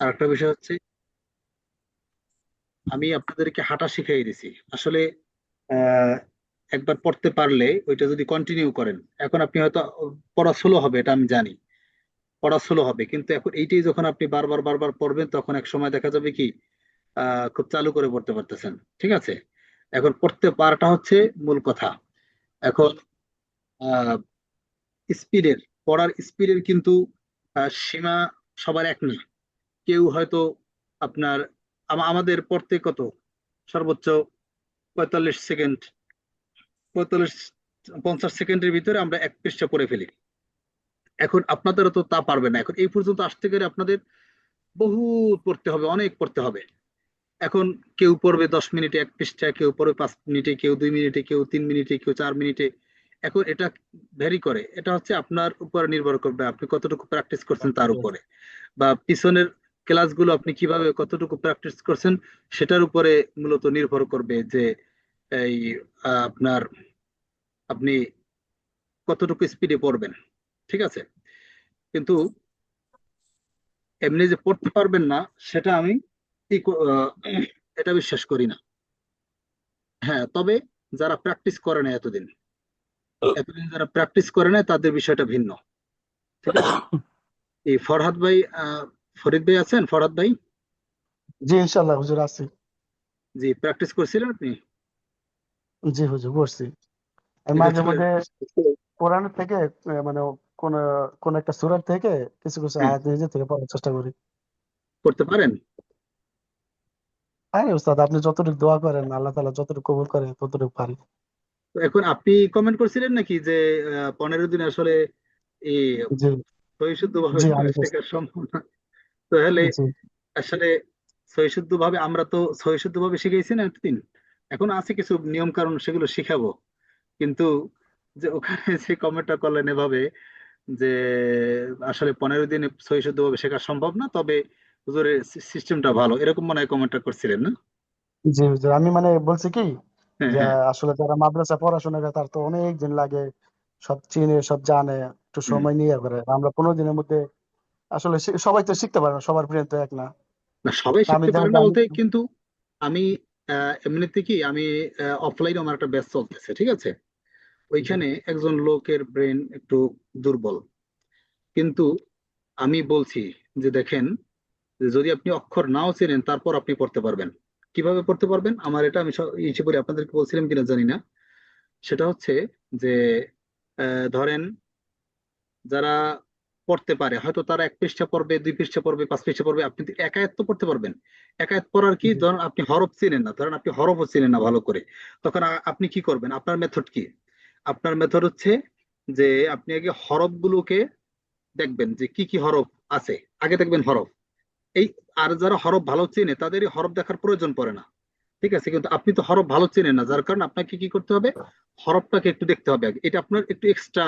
আর একটা বিষয় হচ্ছে, আমি আপনাদেরকে হাঁটা শিখাই দিছি আসলে। আহ, একবার পড়তে পারলে ওইটা যদি কন্টিনিউ করেন, এখন আপনি হয়তো পড়া স্লো হবে, এটা আমি জানি, পড়া স্লো হবে, কিন্তু এখন এইটাই যখন আপনি বারবার বারবার পড়বেন তখন এক সময় দেখা যাবে কি খুব চালু করে পড়তে পারতেছেন। ঠিক আছে, এখন পড়তে পারাটা হচ্ছে মূল কথা। এখন স্পিডের, পড়ার স্পিডের কিন্তু সীমা সবার এক না। কেউ হয়তো আপনার আমাদের পড়তে কত সর্বোচ্চ 45 সেকেন্ড, 45 50 সেকেন্ডের ভিতরে আমরা এক পৃষ্ঠা পড়ে ফেলি। এখন আপনাদেরও তো তা পারবে না, এখন এই পর্যন্ত আসতে গেলে আপনাদের বহু পড়তে হবে, অনেক পড়তে হবে। এখন কেউ পড়বে 10 মিনিটে এক পৃষ্ঠা, কেউ পড়বে 5 মিনিটে, কেউ 2 মিনিটে, কেউ 3 মিনিটে, কেউ 4 মিনিটে। এখন এটা ভ্যারি করে, এটা হচ্ছে আপনার উপর নির্ভর করবে আপনি কতটুকু প্র্যাকটিস করছেন তার উপরে, বা পিছনের ক্লাসগুলো আপনি কিভাবে কতটুকু প্র্যাকটিস করছেন সেটার উপরে মূলত নির্ভর করবে যে এই আপনার আপনি কতটুকু স্পিডে পড়বেন। ঠিক আছে, কিন্তু এমনি যে পড়তে পারবেন না সেটা আমি এটা বিশ্বাস করি না। হ্যাঁ, তবে যারা প্র্যাকটিস করে না এতদিন, এতদিন যারা প্র্যাকটিস করে না তাদের বিষয়টা ভিন্ন। ঠিক আছে, এই ফরহাদ ভাই, ফরিদ ভাই আছেন, ফরহাদ ভাই? জি ইনশাল্লাহ হুজুর আছি। জি, প্র্যাকটিস করছিলেন আপনি? জি হুজুর করছি। আমি এটা মাঝে আসলে, মধ্যে কোরআন থেকে মানে কোন কোন একটা সূরা থেকে কিছু কিছু হ্যাঁ, আয়াত নিজে থেকে পড়ার চেষ্টা করি। করতে পারেন। হ্যাঁ উস্তাদ, আপনি যতটুকু দোয়া করেন আল্লাহ তাআলা যতটুকু কবুল করে ততটুকু পারি। তো এখন আপনি কমেন্ট করছিলেন নাকি যে 15 দিন আসলে এই জি সহিশুদ্ধ ভাবে জি আমি করছি। শেখার সম্ভব না? তাহলে জি আসলে সহিশুদ্ধ ভাবে আমরা তো সহিশুদ্ধ ভাবে শিখেছি না এতদিন, এখন আছে কিছু নিয়ম কানুন সেগুলো শিখাবো। কিন্তু যে ওখানে যে কমেন্টটা করলেন এভাবে যে আসলে 15 দিনে সহিশুদ্ধ ভাবে শেখা সম্ভব না, তবে হুজুরের সিস্টেমটা ভালো, এরকম মনে হয় কমেন্টটা করছিলেন না? জি হুজুর, আমি মানে বলছি কি হ্যাঁ, যে হ্যাঁ। আসলে যারা মাদ্রাসা পড়াশোনা করে তার তো অনেক দিন লাগে, সব চিনে সব জানে, একটু হুম। সময় নিয়ে করে। আমরা 15 দিনের মধ্যে আসলে সবাই তো শিখতে পারে না, সবার ব্রেন তো এক না। না, সবাই তা আমি শিখতে পারে দেখা না যায় আমি। বলতে কিন্তু আমি এমনিতে কি আমি অফলাইনে আমার একটা ব্যাচ চলতেছে, ঠিক আছে, জি ওইখানে একজন লোকের ব্রেন একটু দুর্বল, কিন্তু আমি বলছি যে দেখেন, যে যদি আপনি অক্ষর নাও চেনেন তারপর আপনি পড়তে পারবেন। কিভাবে পড়তে পারবেন, আমার এটা আমি ইচ্ছে করে আপনাদেরকে বলছিলাম কিনা জানি না। সেটা হচ্ছে যে ধরেন যারা পড়তে পারে হয়তো তারা এক পৃষ্ঠা পড়বে, 2 পৃষ্ঠা পড়বে, 5 পৃষ্ঠা পড়বে, আপনি তো একায়ত তো পড়তে পারবেন। একায়ত পড়ার কি, জি ধরেন আপনি হরফ চিনেন না, ধরেন আপনি হরফও চিনেন না ভালো করে, তখন আপনি কি করবেন, আপনার মেথড কি? আপনার মেথড হচ্ছে যে আপনি আগে হরফগুলোকে দেখবেন যে কি কি হরফ আছে, আগে দেখবেন হরফ। এই, আর যারা হরফ ভালো চেনে তাদের এই হরফ দেখার প্রয়োজন পড়ে না। ঠিক আছে, কিন্তু আপনি তো হরফ ভালো চেনেন না, যার কারণে আপনাকে কি করতে হবে, হরফটাকে একটু দেখতে হবে আগে, এটা আপনার একটু এক্সট্রা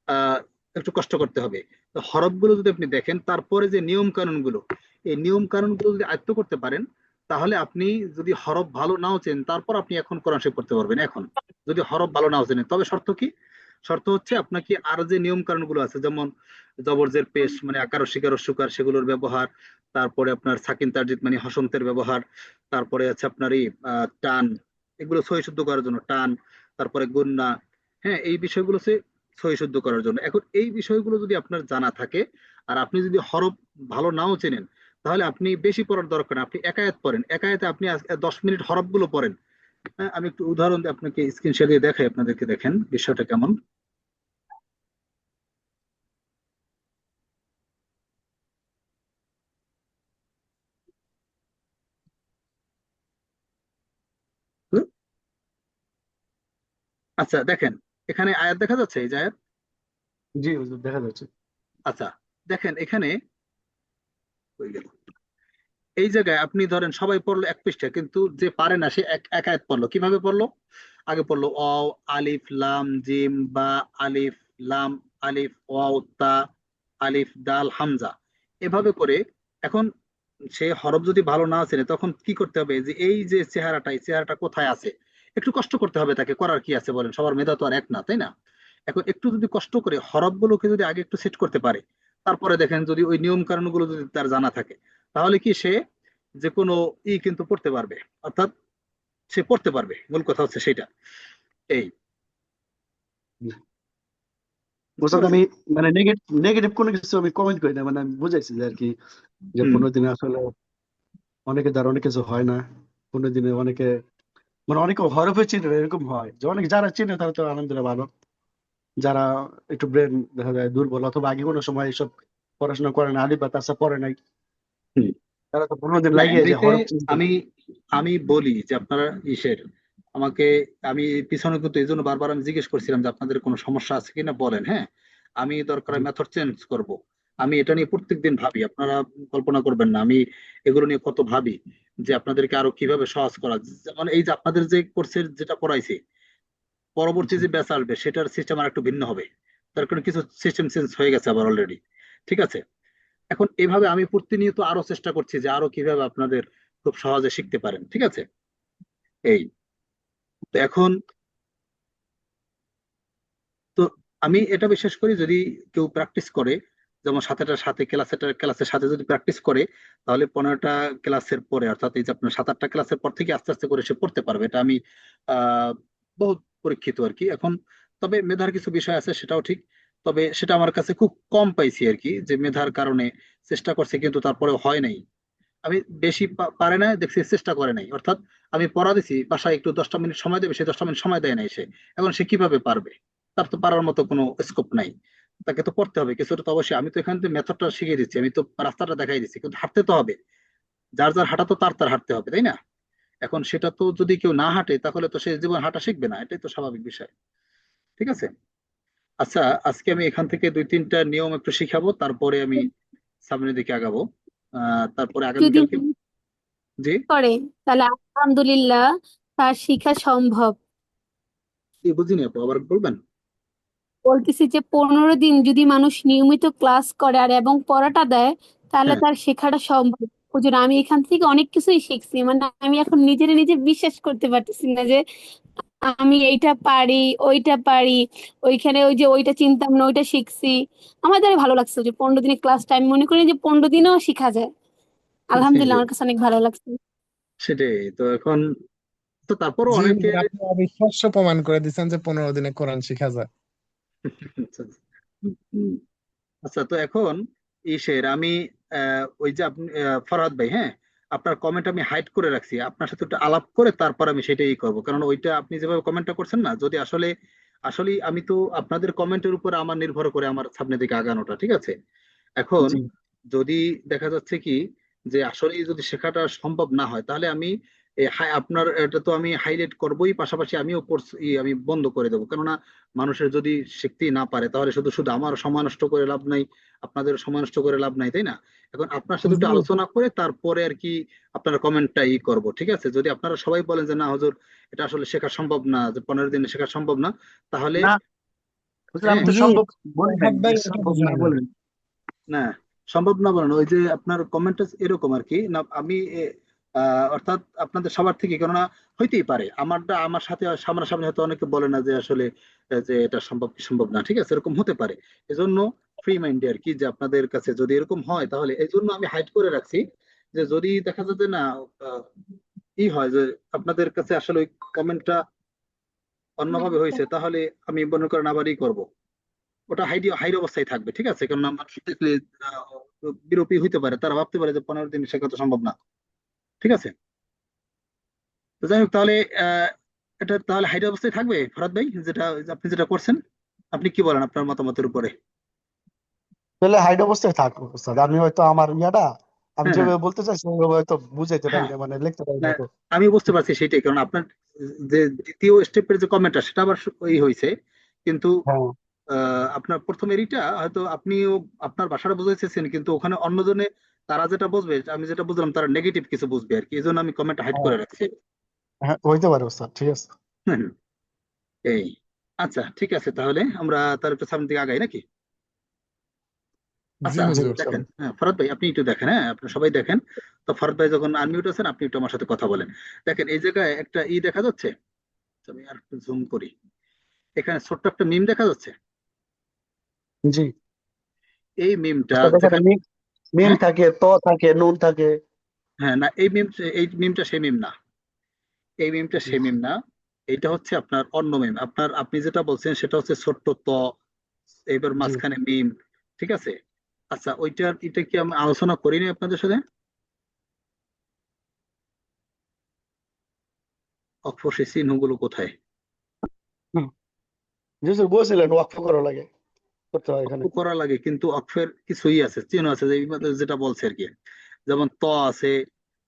আহ একটু কষ্ট করতে হবে। তো হরফগুলো যদি আপনি দেখেন, তারপরে যে নিয়ম কানুন গুলো, এই নিয়ম কানুন গুলো যদি আয়ত্ত করতে পারেন, তাহলে আপনি যদি হরফ ভালো নাও চেন তারপর আপনি এখন কোরআন শরীফ পড়তে পারবেন। এখন যদি হরফ ভালো নাও চেনেন, তবে শর্ত কি, শর্ত হচ্ছে আপনাকে আরো যে নিয়ম কানুন গুলো আছে, যেমন জবরজের পেশ মানে আকার শিকার সুকার সেগুলোর ব্যবহার, তারপরে আপনার সাকিন তারজিদ মানে হসন্তের ব্যবহার, তারপরে আছে আপনার এই টান, এগুলো সহি শুদ্ধ করার জন্য টান, তারপরে গুন্না, হ্যাঁ, এই বিষয়গুলো হচ্ছে সহি শুদ্ধ করার জন্য। এখন এই বিষয়গুলো যদি আপনার জানা থাকে, আর আপনি যদি হরফ ভালো নাও চেনেন, তাহলে আপনি বেশি পড়ার দরকার নেই, আপনি একায়াত পড়েন, একায়াতে আপনি 10 মিনিট হরফগুলো পড়েন। হ্যাঁ, আমি একটু উদাহরণ দিয়ে আপনাকে স্ক্রিন শেয়ার দিয়ে দেখাই, আপনাদেরকে দেখেন বিষয়টা কেমন। হুম? আচ্ছা দেখেন, এখানে আয়াত দেখা যাচ্ছে, এই যে আয়াত। জি হুজুর দেখা যাচ্ছে। আচ্ছা, দেখেন এখানে হয়ে গেল। এই জায়গায় আপনি ধরেন সবাই পড়লো এক পৃষ্ঠা, কিন্তু যে পারে না সে এক আয়াত পড়লো, কিভাবে পড়লো, আগে পড়লো অ, আলিফ লাম জিম বা, আলিফ লাম, আলিফ ওয়াও তা, আলিফ দাল হামজা, এভাবে করে। এখন সে হরফ যদি ভালো না চেনে তখন কি করতে হবে, যে এই যে চেহারাটা, এই চেহারাটা কোথায় আছে, একটু কষ্ট করতে হবে, তাকে করার কি আছে বলেন, সবার মেধা তো আর এক না, তাই না? এখন একটু যদি কষ্ট করে হরফ গুলোকে যদি আগে একটু সেট করতে পারে, তারপরে দেখেন যদি ওই নিয়ম কানুন গুলো যদি তার জানা থাকে, তাহলে কি সে যে কোনো কিন্তু পড়তে পারবে, অর্থাৎ সে পড়তে পারবে, মূল কথা হচ্ছে সেটা। এই, বুঝতে ওস্তাদ পারছেন? আমি মানে নেগেটিভ কোনো কিছু আমি কমেন্ট করি না, মানে আমি বুঝাইছি যে আর কি, যে হুম। 15 দিনে আসলে অনেকে দ্বারা অনেক কিছু হয় না। 15 দিনে অনেকে মানে অনেকে হরফে চিনে না, এরকম হয় যে অনেকে যারা চিনে তারা তো আলহামদুলিল্লাহ ভালো, যারা একটু ব্রেন দেখা যায় দুর্বল অথবা আগে কোনো সময় এইসব পড়াশোনা করে না, আলিফ বা তাসা পড়ে নাই, হুম। তারা তো 15 দিন না, লাগিয়ে যায় এমনিতে হরফ চিনতে। আমি আমি বলি যে আপনারা ইসের আমাকে, আমি পিছনে কিন্তু এই জন্য বারবার আমি জিজ্ঞেস করছিলাম যে আপনাদের কোনো সমস্যা আছে কিনা বলেন, হ্যাঁ। আমি দরকার জি মেথড চেঞ্জ করব। আমি এটা নিয়ে প্রত্যেকদিন ভাবি, আপনারা কল্পনা করবেন না আমি এগুলো নিয়ে কত ভাবি, যে আপনাদেরকে আরো কিভাবে সহজ করা, যেমন এই যে আপনাদের যে কোর্সের যেটা পড়াইছি, পরবর্তী জি যে ব্যাচ আসবে সেটার সিস্টেম আর একটু ভিন্ন হবে। তার কারণে কিছু সিস্টেম চেঞ্জ হয়ে গেছে আবার অলরেডি। ঠিক আছে। এখন এভাবে আমি প্রতিনিয়ত আরো চেষ্টা করছি যে আরো কিভাবে আপনাদের খুব সহজে শিখতে পারেন, ঠিক আছে। এই, তো এখন, তো আমি এটা বিশ্বাস করি যদি কেউ প্র্যাকটিস করে, যেমন সাতটার সাথে ক্লাসের সাথে যদি প্র্যাকটিস করে, তাহলে 15টা ক্লাসের পরে, অর্থাৎ এই যে আপনার 7-8টা ক্লাসের পর থেকে আস্তে আস্তে করে সে পড়তে পারবে। এটা আমি আহ বহুত পরীক্ষিত আর কি। এখন তবে মেধার কিছু বিষয় আছে, সেটাও ঠিক। তবে সেটা আমার কাছে খুব কম পাইছি আর কি, যে মেধার কারণে চেষ্টা করছে কিন্তু তারপরেও হয় নাই। আমি বেশি পারে না দেখছি, চেষ্টা করে নাই, অর্থাৎ আমি পড়া দিছি বাসায় একটু 10টা মিনিট সময় দেবে, সে 10টা মিনিট সময় দেয় নাই সে। এখন সে কিভাবে পারবে? তার তো পারার মতো কোনো স্কোপ নাই। তাকে তো পড়তে হবে কিছুটা, তো অবশ্যই আমি তো এখান থেকে মেথডটা শিখিয়ে দিচ্ছি, আমি তো রাস্তাটা দেখাই দিচ্ছি, কিন্তু হাঁটতে তো হবে। যার যার হাঁটা তো তার তার হাঁটতে হবে, তাই না? এখন সেটা তো যদি কেউ না হাঁটে তাহলে তো সে জীবন হাঁটা শিখবে না, এটাই তো স্বাভাবিক বিষয়। ঠিক আছে। আচ্ছা, আজকে আমি এখান থেকে 2-3টা নিয়ম একটু শিখাবো, তারপরে আমি সামনের দিকে আগাবো। তারপরে যদি আগামীকালকে। জি। করে তাহলে আলহামদুলিল্লাহ তার শিখা সম্ভব। কি বুঝিনি আপু, আবার বলবেন? বলতেছি যে 15 দিন যদি মানুষ নিয়মিত ক্লাস করে আর এবং পড়াটা দেয়, তাহলে হ্যাঁ। তার শেখাটা সম্ভব। হুজুর আমি এখান থেকে অনেক কিছুই শিখছি, মানে আমি এখন নিজের নিজে বিশ্বাস করতে পারতেছি না যে আমি এইটা পারি, ওইটা পারি, ওইখানে ওই যে ওইটা চিনতাম না ওইটা শিখছি। আমার দ্বারা ভালো লাগছে যে 15 দিনের ক্লাসটা, আমি মনে করি যে 15 দিনেও শিখা যায়। জি আলহামদুলিল্লাহ জি, আমার কাছে অনেক ভালো লাগছে। সেটাই তো এখন। তো তারপরও জি অনেকে হুজুর, আপনি অবিশ্বাস্য প্রমাণ করে দিচ্ছেন যে 15 দিনে কোরআন শিখা যায়। হুম, আচ্ছা, তো এখন ইসের আমি ওই যে আপনি ফরহাদ ভাই, হ্যাঁ, আপনার কমেন্ট আমি হাইড করে রাখছি, আপনার সাথে একটু আলাপ করে তারপর আমি সেটাই করব, কারণ ওইটা আপনি যেভাবে কমেন্টটা করছেন না, যদি আসলে আসলে আমি তো আপনাদের কমেন্টের উপর আমার নির্ভর করে আমার সামনের দিকে আগানোটা, ঠিক আছে। এখন জি যদি দেখা যাচ্ছে কি যে আসলে যদি শেখাটা সম্ভব না হয়, তাহলে আমি আপনার এটা তো আমি হাইলাইট করবোই, পাশাপাশি আমিও কোর্স আমি বন্ধ করে দেবো, কেননা মানুষের যদি শিখতেই না পারে তাহলে শুধু শুধু আমার সময় নষ্ট করে লাভ নাই, আপনাদের সময় নষ্ট করে লাভ নাই, তাই না? এখন আপনার সাথে একটু হুজুর, আলোচনা করে তারপরে আর কি আপনার কমেন্টটা করব, ঠিক আছে। যদি আপনারা সবাই বলেন যে না হুজুর এটা আসলে শেখা সম্ভব না, যে 15 দিনে শেখা সম্ভব না, তাহলে না হুজুর, আমি হ্যাঁ। তো হুজুর সম্ভব বলি নাই ফরহাদ যে ভাই এটা সম্ভব না বুঝলাম না। বলেন। না, সম্ভব না বলেন, ওই যে আপনার কমেন্টটা এরকম আর কি না, আমি অর্থাৎ আপনাদের সবার থেকে, কেননা হইতেই পারে আমারটা আমার সাথে সামনাসামনি হয়তো অনেকে বলে না যে আসলে যে এটা সম্ভব কি সম্ভব না, ঠিক আছে, এরকম হতে পারে। এজন্য ফ্রি মাইন্ডে আর কি, যে আপনাদের কাছে যদি এরকম হয় তাহলে এই জন্য আমি হাইড করে রাখছি, যে যদি দেখা যায় যে না আহ, ই হয় যে আপনাদের কাছে আসলে ওই কমেন্টটা অন্যভাবে হয়েছে, তাহলে আমি মনে করেন আবার করব, ওটা হাইড হাইড অবস্থায় থাকবে, ঠিক আছে। কারণ আমার দেখলে আহ, বিরূপী হইতে পারে, তারা ভাবতে পারে যে 15 দিন শেখা তো সম্ভব না, ঠিক আছে। তো যাই হোক, তাহলে আহ, এটা তাহলে হাইড অবস্থায় থাকবে ফরাদ ভাই, যেটা আপনি যেটা করছেন। আপনি কি বলেন আপনার মতামতের উপরে? তাহলে হাইড অবস্থায় থাক ওস্তাদ, আমি হয়তো আমার ইয়াটা আমি হ্যাঁ হ্যাঁ যেভাবে বলতে চাইছি ওইভাবে হয়তো বুঝাইতে পারি হ্যাঁ। না, মানে লিখতে পারি না না, হয়তো। আমি বুঝতে পারছি সেটাই, কারণ আপনার যে দ্বিতীয় স্টেপের যে কমেন্টটা সেটা আবার ওই হয়েছে, কিন্তু হ্যাঁ আপনার প্রথম এরিটা হয়তো আপনিও আপনার ভাষাটা বুঝাইছেন, কিন্তু ওখানে অন্যজনে তারা যেটা বুঝবে, আমি যেটা বুঝলাম তারা নেগেটিভ কিছু বুঝবে আর কি, এই জন্য আমি কমেন্ট হাইড হ্যাঁ করে রাখছি। হ্যাঁ, হইতে পারে ওস্তাদ, ঠিক আছে। হুম, হুম। এই, আচ্ছা ঠিক আছে, তাহলে আমরা তার একটু সামনের দিকে আগাই নাকি? জি আচ্ছা, জি হুজুর। ওস্তাদ। দেখেন, হ্যাঁ ফরহাদ ভাই আপনি একটু দেখেন, হ্যাঁ আপনি সবাই দেখেন। তো ফরহাদ ভাই যখন আনমিউট আছেন আপনি একটু আমার সাথে কথা বলেন। দেখেন এই জায়গায় একটা দেখা যাচ্ছে, আমি আর একটু জুম করি, এখানে ছোট্ট একটা মিম দেখা যাচ্ছে। জি এই মিমটা ওস্তাদ, এখানে যেখানে মিম হ্যাঁ থাকে, ত থাকে, নুন থাকে। হ্যাঁ, না এই মিমটা সেই মিম না, এই মিমটা সেই মিম না। এইটা হচ্ছে আপনার অন্য মিম। আপনি যেটা বলছেন সেটা হচ্ছে ছোট্ট ত, এবার জি। মাঝখানে মিম। ঠিক আছে। আচ্ছা, এটা কি আমি আলোচনা করিনি আপনাদের সাথে? অক্ষর চিহ্নগুলো কোথায়? হুম। জি স্যার, বলছিলেন ওয়াকফ করা লাগে, করতে হয় অক্ষ এখানে। করা লাগে, কিন্তু অক্ষরের কিছুই আছে, চিহ্ন আছে, যে যেটা বলছে আর কি। যেমন ত আছে,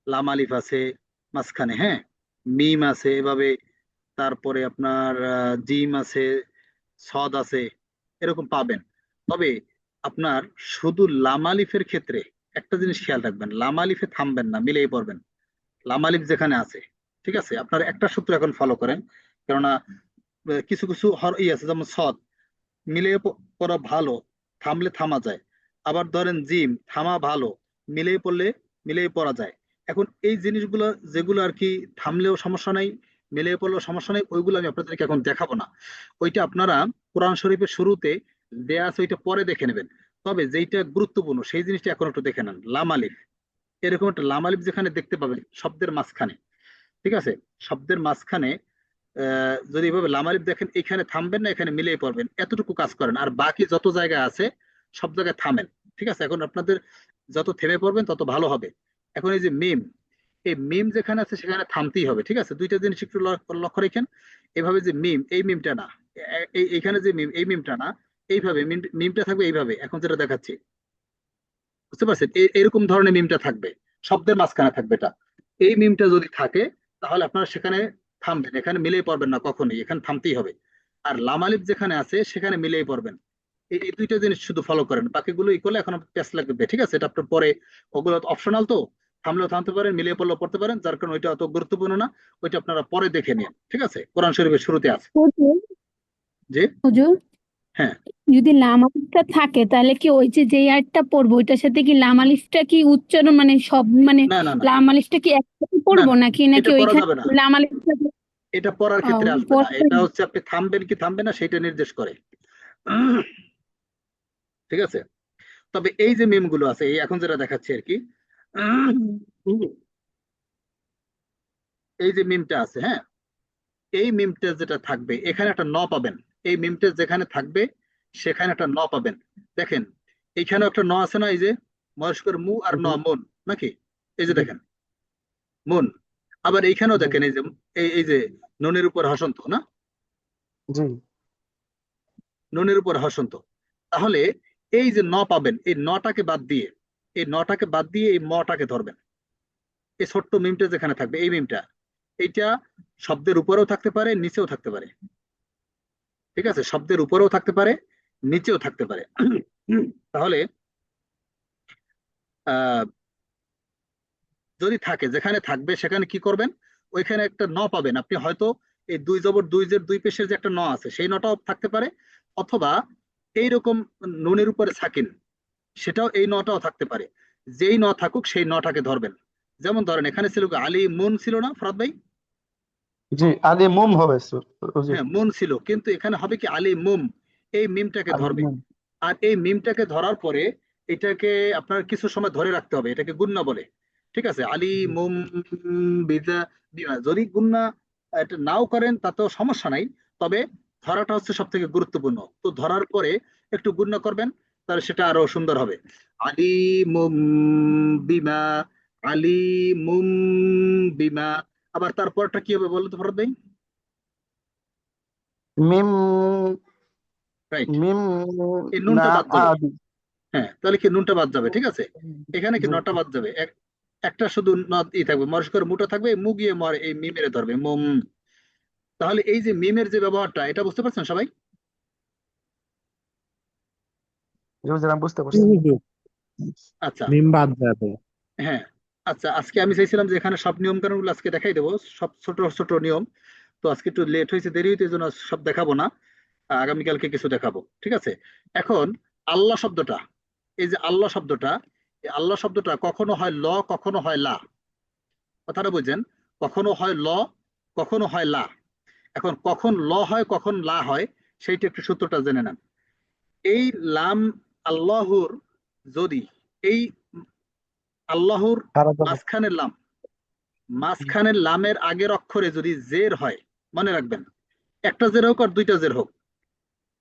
লাম আলিফ আছে মাঝখানে, হ্যাঁ, মিম আছে এভাবে, তারপরে আপনার জিম আছে, সদ আছে, এরকম পাবেন। তবে আপনার শুধু লাম আলিফের ক্ষেত্রে একটা জিনিস খেয়াল রাখবেন, লাম আলিফে থামবেন না, মিলেই পড়বেন। লাম আলিফ যেখানে আছে, ঠিক আছে, আপনার একটা সূত্র এখন ফলো করেন। কেননা কিছু কিছু ই আছে, যেমন সদ মিলিয়ে পড়া ভালো, থামলে থামা যায়। আবার ধরেন জিম, থামা ভালো, মিলিয়ে পড়লে মিলিয়ে পড়া যায়। এখন এই জিনিসগুলো যেগুলো আর কি থামলেও সমস্যা নাই, মিলিয়ে পড়লেও সমস্যা নাই, ওইগুলো আমি আপনাদেরকে এখন দেখাবো না। ওইটা আপনারা কোরআন শরীফের শুরুতে দেয়া আছে, ওইটা পরে দেখে নেবেন। তবে যেইটা গুরুত্বপূর্ণ সেই জিনিসটা এখন একটু দেখে নেন। লাম আলিফ, এরকম একটা লাম আলিফ যেখানে দেখতে পাবেন শব্দের মাঝখানে, ঠিক আছে, শব্দের মাঝখানে যদি এভাবে লামারিফ দেখেন, এখানে থামবেন না, এখানে মিলিয়ে পড়বেন, এতটুকু কাজ করেন। আর বাকি যত জায়গায় আছে সব জায়গায় থামেন। ঠিক আছে, এখন আপনাদের যত থেমে পড়বেন তত ভালো হবে। এখন এই যে মিম, এই মিম যেখানে আছে সেখানে থামতেই হবে। ঠিক আছে, দুইটা জিনিস একটু লক্ষ্য রাখেন। এভাবে যে মিম, এই মিমটা না, এইখানে যে মিম, এই মিমটা না, এইভাবে মিমটা থাকবে এইভাবে, এখন যেটা দেখাচ্ছি, বুঝতে পারছেন? এরকম ধরনের মিমটা থাকবে, শব্দের মাঝখানে থাকবে এটা। এই মিমটা যদি থাকে তাহলে আপনারা সেখানে থামবেন, এখানে মিলেই পড়বেন না কখনোই, এখানে থামতেই হবে। আর লামালিপ যেখানে আছে সেখানে মিলেই পড়বেন। এই দুইটা জিনিস শুধু ফলো করেন, বাকিগুলো ই করলে এখন প্যাস লাগবে। ঠিক আছে, এটা আপনার পরে, ওগুলো অপশনাল তো, থামলেও থামতে পারেন, মিলিয়ে পড়লেও পড়তে পারেন, যার কারণে ওইটা অত গুরুত্বপূর্ণ না। ওইটা আপনারা পরে দেখে নিন। ঠিক আছে, কোরআন শরীফের শুরুতে আছে। হুজুর যে, হুজুর, হ্যাঁ, যদি লাম আলিফটা থাকে তাহলে কি ওই যে যে আয়াতটা পড়বো ওইটার সাথে কি লাম আলিফটা কি উচ্চারণ মানে সব মানে না না না লাম আলিফটা কি একসাথে না পড়বো না, নাকি নাকি এটা পড়া ওইখানে যাবে না, লাম আলিফটা এটা পড়ার ক্ষেত্রে আসবে না। পড়তে এটা হচ্ছে আপনি থামবেন কি থামবেন না সেটা নির্দেশ করে। ঠিক আছে, তবে এই যে মিম গুলো আছে, এই এখন যেটা দেখাচ্ছি আর কি, এই যে মিমটা আছে, হ্যাঁ, এই মিমটা যেটা থাকবে এখানে একটা ন পাবেন। এই মিমটা যেখানে থাকবে সেখানে একটা ন পাবেন। দেখেন, এইখানেও একটা ন আছে না, এই যে মহেশকর মু আর ন, মন, নাকি? এই যে জি। দেখেন, মন। আবার এইখানেও জি। দেখেন, এই যে এই যে নুনের উপর হসন্ত না, জি। নুনের উপর হসন্ত। তাহলে এই যে ন পাবেন, এই নটাকে বাদ দিয়ে, এই নটাকে বাদ দিয়ে এই মটাকে ধরবেন। এই ছোট্ট মিমটা যেখানে থাকবে, এই মিমটা, এইটা শব্দের উপরেও থাকতে পারে, নিচেও থাকতে পারে। ঠিক আছে, শব্দের উপরেও থাকতে পারে, নিচেও থাকতে পারে। তাহলে আহ যদি থাকে, যেখানে থাকবে সেখানে কি করবেন, ওইখানে একটা ন পাবেন আপনি হয়তো। এই দুই জবর দুই জের দুই পেশের যে একটা ন আছে, সেই নটাও থাকতে পারে। অথবা এইরকম নুনের উপরে সাকিন, সেটাও, এই নটাও থাকতে পারে। যেই ন থাকুক সেই নটাকে ধরবেন। যেমন ধরেন এখানে ছিল কি, আলী মুন ছিল না ফরাদ ভাই? জি, আদি মুম হবে হুজুর। হ্যাঁ, মুন ছিল, কিন্তু এখানে হবে কি, আলী মুম, এই মিমটাকে আদি ধরবে। মুম। আর এই মিমটাকে ধরার পরে এটাকে আপনার কিছু সময় ধরে রাখতে হবে, এটাকে গুন্না বলে। ঠিক আছে, আলী জি। মুম বিদা বিমা, যদি গুন্না এটা নাও করেন তাতেও সমস্যা নাই। তবে ধরাটা হচ্ছে সব থেকে গুরুত্বপূর্ণ। তো ধরার পরে একটু গুন্না করবেন, তাহলে সেটা আরো সুন্দর হবে। আলী মুম বিমা, আলী মুম বিমা। আবার তারপরটা কি হবে বলতো ফরদ ভাই? মিম। রাইট, মিম। এই নুনটা নাম বাদ যাবে। আদি। হ্যাঁ, তাহলে কি নুনটা বাদ যাবে। ঠিক আছে, এখানে কি জি। নটা বাদ যাবে, একটা শুধু থাকবে, মরস্কর মুটা থাকবে, মু গিয়ে এই মিমের ধরবে, মুম। তাহলে এই যে মিমের যে ব্যবহারটা, এটা বুঝতে পারছেন সবাই? জি হুজুর, আমি বুঝতে জি, পারছি। হুজুর, আচ্ছা, মিম বাদ যাবে। হ্যাঁ, আচ্ছা, আজকে আমি চাইছিলাম যে এখানে সব নিয়ম কানুন গুলো আজকে দেখাই দেবো, সব ছোট ছোট নিয়ম। তো আজকে একটু লেট হয়েছে, দেরি হইতে, এই জন্য সব দেখাবো না। আগামীকালকে কিছু দেখাবো। ঠিক আছে, এখন আল্লাহ শব্দটা, এই যে আল্লাহ শব্দটা, এই আল্লাহ শব্দটা কখনো হয় ল, কখনো হয় লা। কথাটা বুঝছেন? কখনো হয় ল, কখনো হয় লা। এখন কখন ল হয় কখন লা হয়, সেইটা একটু সূত্রটা জেনে নেন। এই লাম আল্লাহর, যদি এই আল্লাহর খারাপ হবে। মাঝখানের লামের আগের অক্ষরে যদি জের হয়, মনে রাখবেন, একটা জের হোক আর দুইটা জের হোক,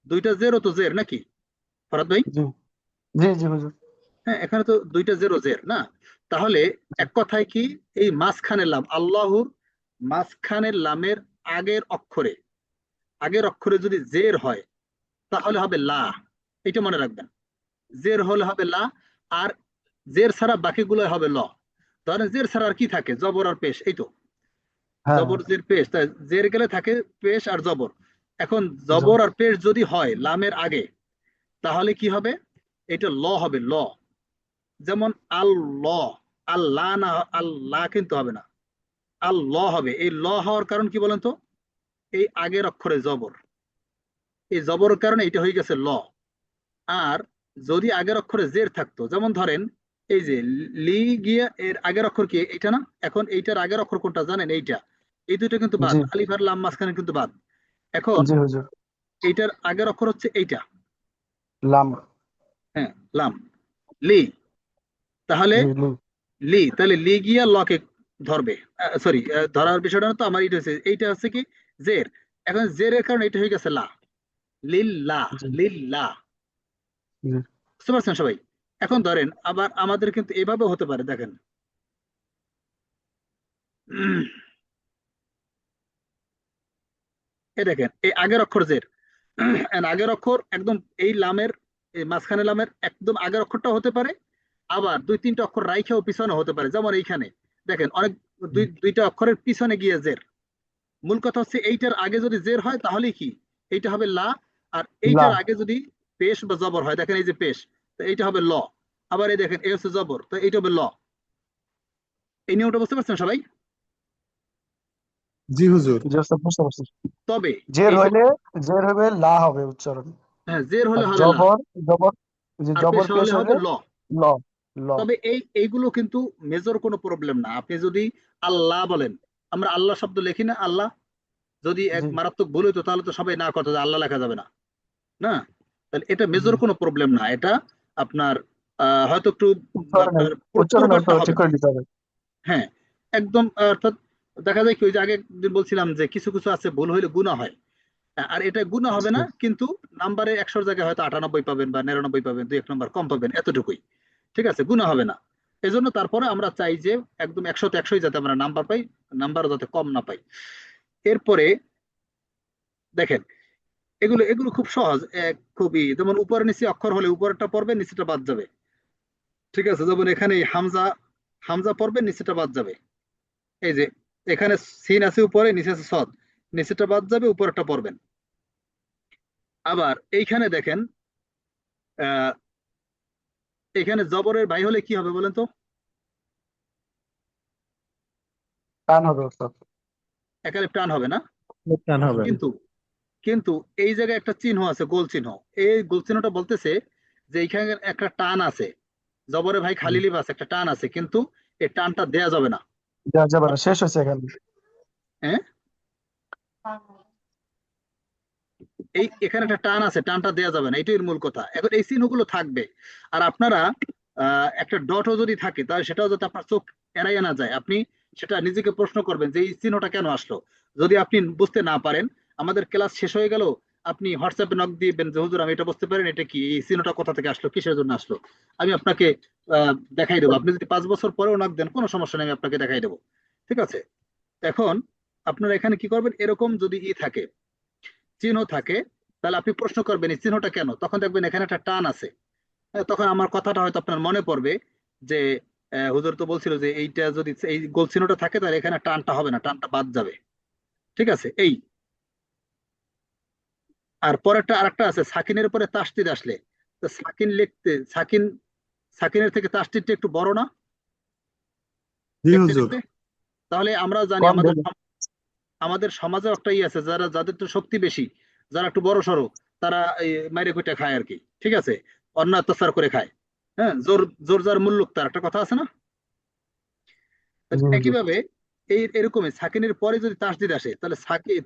দুইটা জেরও তো জের নাকি ফরাদ ভাই? জি জি জি হুজুর। হ্যাঁ, এখানে তো দুইটা জেরও জের না, তাহলে এক কথায় কি, এই মাঝখানের লাম, আল্লাহর মাঝখানের লামের আগের অক্ষরে যদি জের হয় তাহলে হবে লা। এটা মনে রাখবেন, জের হলে হবে লা, আর জের ছাড়া বাকিগুলো হবে ল। ধরেন জের ছাড়া আর কি থাকে, জবর আর পেশ, এই তো হ্যাঁ জবর জের পেশ, তাই জের গেলে থাকে পেশ আর জবর। এখন জবর। জবর আর পেশ যদি হয় লামের আগে, তাহলে কি হবে, এটা ল হবে, ল। যেমন আল্লাহ, আল্লাহ না, আল্লাহ কিন্তু হবে না, আল্লাহ হবে। এই ল হওয়ার কারণ কি বলেন তো, এই আগের অক্ষরে জবর, এই জবরের কারণে এটা হয়ে গেছে ল। আর যদি আগের অক্ষরে জের থাকতো, যেমন ধরেন এই যে লি গিয়া, এর আগের অক্ষর কি এটা না, এখন এইটার আগের অক্ষর কোনটা জানেন, এইটা, এই দুটো কিন্তু বাদ, জি আলিফ আর লাম মাঝখানে কিন্তু বাদ। এখন জি হুজুর। এইটার আগের অক্ষর হচ্ছে এইটা, লাম। হ্যাঁ লাম, লি, তাহলে জি লি। তাহলে লি গিয়া লকে ধরবে, সরি, ধরার বিষয়টা না তো আমার, এটা হচ্ছে, এইটা হচ্ছে কি জের। এখন জেরের কারণে এটা হয়ে গেছে লা, লিল্লা, জি লিল্লা। জি বুঝতে পারছেন সবাই? এখন ধরেন আবার আমাদের কিন্তু এভাবে হতে পারে, দেখেন এই দেখেন, এই আগের অক্ষর জের, আগের অক্ষর একদম এই লামের, এই মাঝখানে লামের একদম আগের অক্ষরটা হতে পারে, আবার দুই তিনটা অক্ষর রাইখাও পিছনে হতে পারে। যেমন এইখানে দেখেন অনেক, দুইটা অক্ষরের পিছনে গিয়ে জের। মূল কথা হচ্ছে এইটার আগে যদি জের হয় তাহলে কি, এইটা হবে লা, আর লা। এইটার আগে যদি পেশ বা জবর হয়, দেখেন এই যে পেশ, তো এইটা হবে ল। আবার এই দেখেন এই হচ্ছে জবর, তো এইটা হবে ল। এই নিয়মটা বুঝতে পারছেন সবাই? জি হুজুর। জি ওস্তাদ বুঝতে পারছি। তবে জের এই যে, হইলে, জের হইবে লা হবে উচ্চারণ। হ্যাঁ জের আর হলে হবে লা, জবর, জবর, যে আর পেশ জবর পেশ হলে হবে হইলে ল। ল। ল। তবে এইগুলো কিন্তু মেজর কোনো প্রবলেম না। আপনি যদি আল্লাহ বলেন, আমরা আল্লাহ শব্দ লিখি না, আল্লাহ, যদি এক জি মারাত্মক ভুল হইতো তাহলে তো সবাই না কথা যে আল্লাহ লেখা যাবে না, না, তাহলে এটা জি। মেজর কোনো প্রবলেম না। এটা আপনার হয়তো একটু উচ্চারণে, আপনার উচ্চারণে পুরোটা হবে ঠিক না। করে দিতে হবে। হ্যাঁ, একদম, অর্থাৎ দেখা যায় কি, ওই যে আগে দিন বলছিলাম যে কিছু কিছু আছে ভুল হইলে গুনাহ হয়, আর এটা গুনাহ হবে না, কিন্তু নাম্বারে 100 জায়গায় হয়তো 98 পাবেন বা 99 পাবেন, দুই এক নম্বর কম পাবেন, এতটুকুই, ঠিক আছে, গুনাহ হবে না। এজন্য তারপরে আমরা চাই যে একদম 100তে 100ই যাতে আমরা নাম্বার পাই, নাম্বার যাতে কম না পাই। এরপরে দেখেন, এগুলো এগুলো খুব সহজ, খুবই, যেমন উপরে নিচে অক্ষর হলে উপরেরটা পড়বে, নিচেটা বাদ যাবে, ঠিক আছে, যেমন এখানে হামজা, হামজা পড়বে, নিচেটা বাদ যাবে। এই যে এখানে সিন আছে উপরে, নিচে আছে সদ, নিচেটা বাদ যাবে, উপরেরটা পড়বেন। আবার এইখানে দেখেন, আহ এখানে জবরের ভাই হলে কি হবে বলেন তো? টান হবে ওস্তাদ। এখানে টান হবে না, টান হবে। কিন্তু কিন্তু এই জায়গায় একটা চিহ্ন আছে, গোল চিহ্ন। এই গোল চিহ্নটা বলতেছে যে এইখানে একটা টান আছে, জবরে ভাই খালি লিপ আছে, একটা টান আছে, কিন্তু এই টানটা দেয়া যাবে না। দেওয়া যাবে না, শেষ হয়েছে এখানে। হ্যাঁ, এই এখানে একটা টান আছে, টানটা দেয়া যাবে না, এটাই মূল কথা। এখন এই চিহ্নগুলো থাকবে, আর আপনারা একটা ডটও যদি থাকে তাহলে সেটাও যাতে আপনার চোখ এড়াইয়া না যায়, আপনি সেটা নিজেকে প্রশ্ন করবেন যে এই চিহ্নটা কেন আসলো। যদি আপনি বুঝতে না পারেন, আমাদের ক্লাস শেষ হয়ে গেল, আপনি হোয়াটসঅ্যাপে নক দিবেন যে হুজুর আমি এটা বুঝতে পারেন, এটা কি, এই চিহ্নটা কোথা থেকে আসলো, কিসের জন্য আসলো, আমি আপনাকে দেখাই দেবো। আপনি যদি 5 বছর পরেও নক দেন, কোনো সমস্যা নেই, আমি আপনাকে দেখাই দেবো, ঠিক আছে। এখন আপনারা এখানে কি করবেন, এরকম যদি থাকে, চিহ্ন থাকে, তাহলে আপনি প্রশ্ন করবেন এই চিহ্নটা কেন, তখন দেখবেন এখানে একটা টান আছে। তখন আমার কথাটা হয়তো আপনার মনে পড়বে যে হুজুর তো বলছিল যে এইটা যদি এই গোল চিহ্নটা থাকে তাহলে এখানে টানটা হবে না, টানটা বাদ যাবে, ঠিক আছে। এই আর পরেরটা আরেকটা আছে, সাকিনের পরে তাসদিদ আসলে, তো সাকিন লিখতে, সাকিনের থেকে তাসদিদটা একটু বড় না জি দেখতে হুজুর। দেখতে। তাহলে আমরা জানি কম আমাদের দেবে। আমাদের সমাজে একটা আছে, যাদের একটু শক্তি বেশি, যারা একটু বড় সড়ো, তারা এই মাইরে কুইটা খায় আর কি, ঠিক আছে, অন্যায় অত্যাচার করে খায়। হ্যাঁ, জোর জোর যার মুল্লুক তার, একটা কথা আছে না? জি হুজুর। একইভাবে এরকমই সাকিনের পরে যদি তাসদিদ আসে, তাহলে